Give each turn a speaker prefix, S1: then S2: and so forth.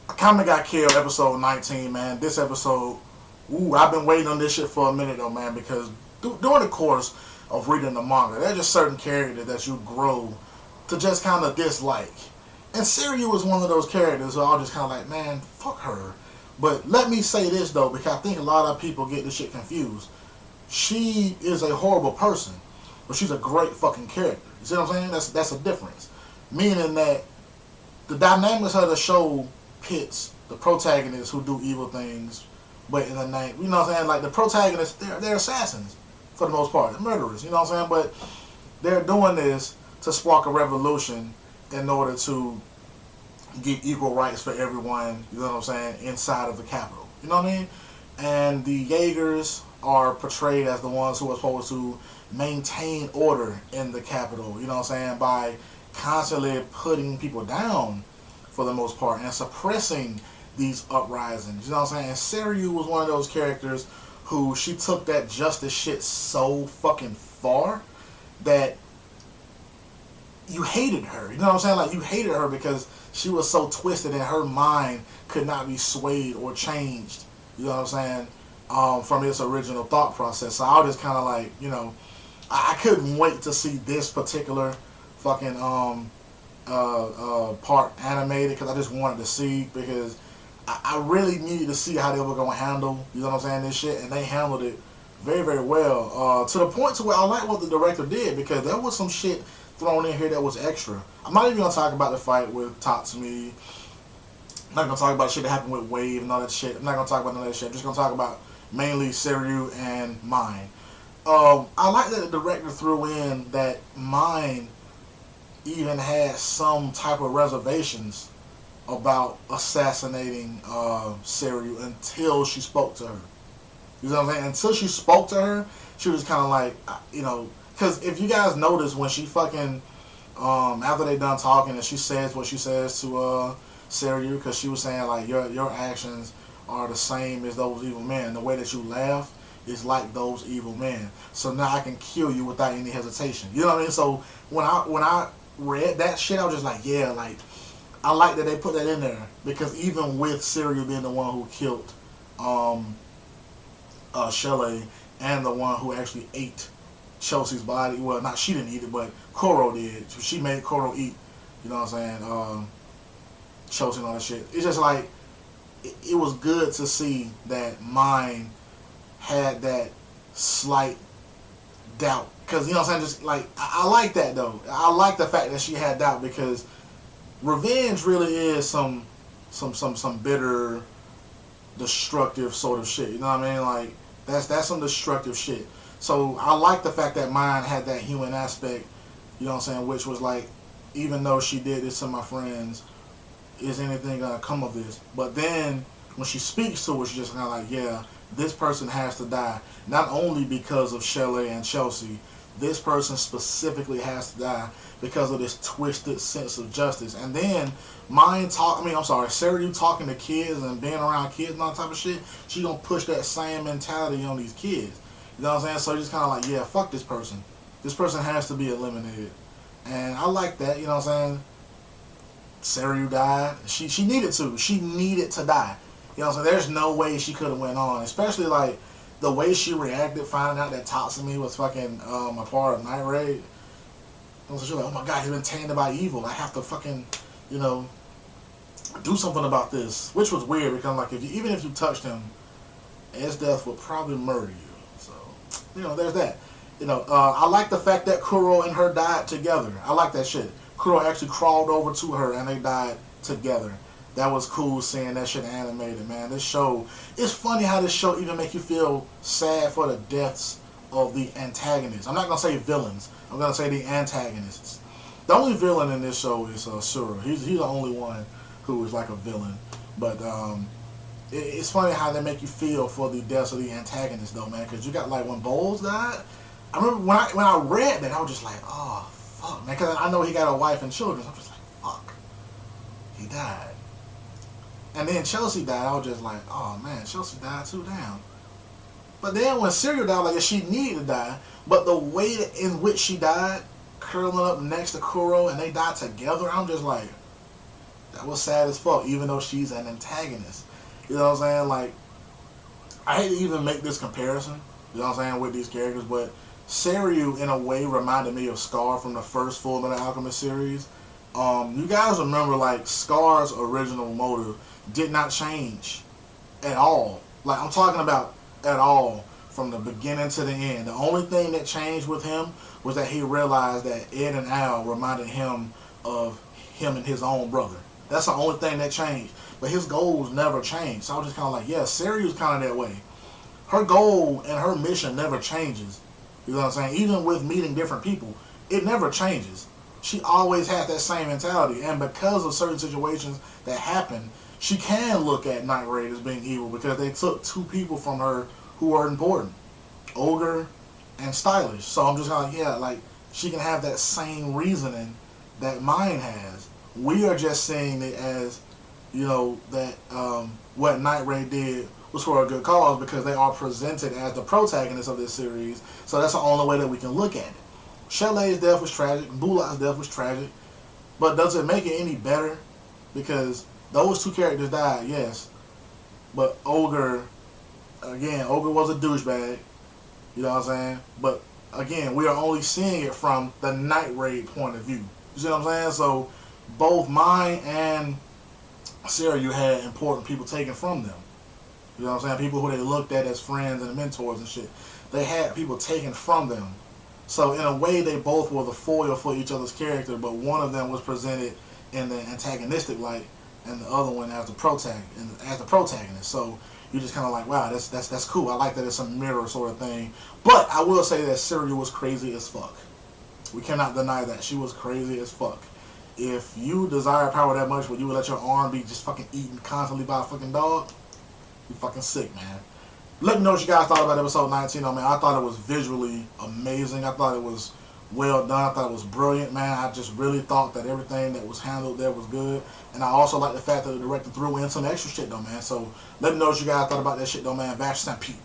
S1: Akame got killed, episode 19, man. This episode, ooh, I've been waiting on this shit for a minute though, man, because during the course of reading the manga, there's just certain characters that you grow to just kind of dislike. And Seryu was one of those characters who I was just kind of like, man, fuck her. But let me say this though, because I think a lot of people get this shit confused. She is a horrible person, but she's a great fucking character. You see what I'm saying? That's a difference. Meaning that the dynamics of the show pits the protagonists who do evil things, but in the name, you know what I'm saying? Like the protagonists, they're assassins for the most part, they're murderers. You know what I'm saying? But they're doing this to spark a revolution in order to get equal rights for everyone. You know what I'm saying? Inside of the capital. You know what I mean? And the Jaegers are portrayed as the ones who are supposed to maintain order in the capital. You know what I'm saying? By constantly putting people down for the most part and suppressing these uprisings. You know what I'm saying? And Seryu was one of those characters who she took that justice shit so fucking far that you hated her. You know what I'm saying? Like you hated her because she was so twisted and her mind could not be swayed or changed. You know what I'm saying? From its original thought process. So I was just kind of like, you know, I couldn't wait to see this particular fucking part animated because I just wanted to see, because I really needed to see how they were gonna handle, you know what I'm saying, this shit, and they handled it very, very well. To the point to where I like what the director did, because there was some shit thrown in here that was extra. I'm not even gonna talk about the fight with Tatsumi. I'm not gonna talk about shit that happened with Wave and all that shit. I'm not gonna talk about none of that shit. I'm just gonna talk about mainly Seryu and Mine. I like that the director threw in that Mine even had some type of reservations about assassinating Seryu until she spoke to her. You know what I'm saying? Until she spoke to her, she was kind of like, you know, because if you guys notice when she fucking, after they done talking and she says what she says to Seryu, because she was saying like, your actions are the same as those evil men. The way that you laugh is like those evil men. So now I can kill you without any hesitation. You know what I mean? So when I read that shit, I was just like, yeah, like, I like that they put that in there, because even with Seryu being the one who killed Shelley and the one who actually ate Chelsea's body, well, not she didn't eat it, but Koro did. She made Koro eat, you know what I'm saying, Chelsea and all that shit. It's just like, it was good to see that Mine had that slight doubt, because, you know what I'm saying, just like, I like that though. I like the fact that she had doubt, because revenge really is some bitter, destructive sort of shit. You know what I mean? Like that's some destructive shit. So I like the fact that Mine had that human aspect. You know what I'm saying? Which was like, even though she did this to my friends, is anything gonna come of this? But then when she speaks to her, she's just kind of like, yeah, this person has to die. Not only because of Shelley and Chelsea, this person specifically has to die because of this twisted sense of justice. And then Seryu talking to kids and being around kids and all that type of shit, she gonna push that same mentality on these kids. You know what I'm saying? So just kind of like, yeah, fuck this person. This person has to be eliminated. And I like that, you know what I'm saying? Seryu died. She needed to. She needed to die. You know what I'm saying? There's no way she could have went on. Especially like the way she reacted finding out that Tatsumi was fucking a part of Night Raid. So she's like, oh my god, he's been tainted by evil. I have to fucking, you know, do something about this. Which was weird, because I'm like, even if you touched him, his death would probably murder you. So, you know, there's that. You know, I like the fact that Kuro and her died together. I like that shit. Kuro actually crawled over to her and they died together. That was cool seeing that shit animated, man. This show, it's funny how this show even make you feel sad for the deaths of the antagonists. I'm not going to say villains. I'm going to say the antagonists. The only villain in this show is Sura. He's the only one who is like a villain. But it's funny how they make you feel for the deaths of the antagonists, though, man. Because you got, like, when Bowles died, I remember when I read that, I was just like, oh, fuck, man. Because I know he got a wife and children. So I'm just like, fuck. He died. And then Chelsea died. I was just like, oh, man, Chelsea died too, damn. But then when Seryu died, like, she needed to die. But the way in which she died, curling up next to Kuro, and they died together, I'm just like, That was sad as fuck, even though she's an antagonist. You know what I'm saying? Like, I hate to even make this comparison, you know what I'm saying, with these characters, but Seryu, in a way, reminded me of Scar from the first Full Metal Alchemist series. You guys remember, like, Scar's original motive did not change at all. Like, I'm talking about at all, from the beginning to the end. The only thing that changed with him was that he realized that Ed and Al reminded him of him and his own brother. That's the only thing that changed. But his goals never changed. So I was just kind of like, yeah, Seryu's kind of that way. Her goal and her mission never changes. You know what I'm saying? Even with meeting different people, it never changes. She always has that same mentality. And because of certain situations that happen, she can look at Night Raid as being evil because they took two people from her who are important. Ogre and Stylish. So I'm just kind of like, yeah, like, she can have that same reasoning that mine has. We are just seeing it as, you know, that what Night Raid did was for a good cause because they are presented as the protagonists of this series. So that's the only way that we can look at it. Chalet's death was tragic. Bulak's death was tragic. But does it make it any better? Because those two characters died, yes. But Ogre, again, Ogre was a douchebag. You know what I'm saying? But again, we are only seeing it from the Night Raid point of view. You see what I'm saying? So both mine and Seryu had important people taken from them. You know what I'm saying? People who they looked at as friends and mentors and shit. They had people taken from them. So in a way, they both were the foil for each other's character, but one of them was presented in the antagonistic light, and the other one as the protagonist. So you're just kind of like, wow, that's cool. I like that it's a mirror sort of thing. But I will say that Seryu was crazy as fuck. We cannot deny that. She was crazy as fuck. If you desire power that much, would you let your arm be just fucking eaten constantly by a fucking dog? You fucking sick, man. Let me know what you guys thought about episode 19. I mean, I thought it was visually amazing. I thought it was well done. I thought it was brilliant, man. I just really thought that everything that was handled there was good. And I also like the fact that the director threw in some extra shit, though, man. So let me know what you guys thought about that shit, though, man. Vash and Pete.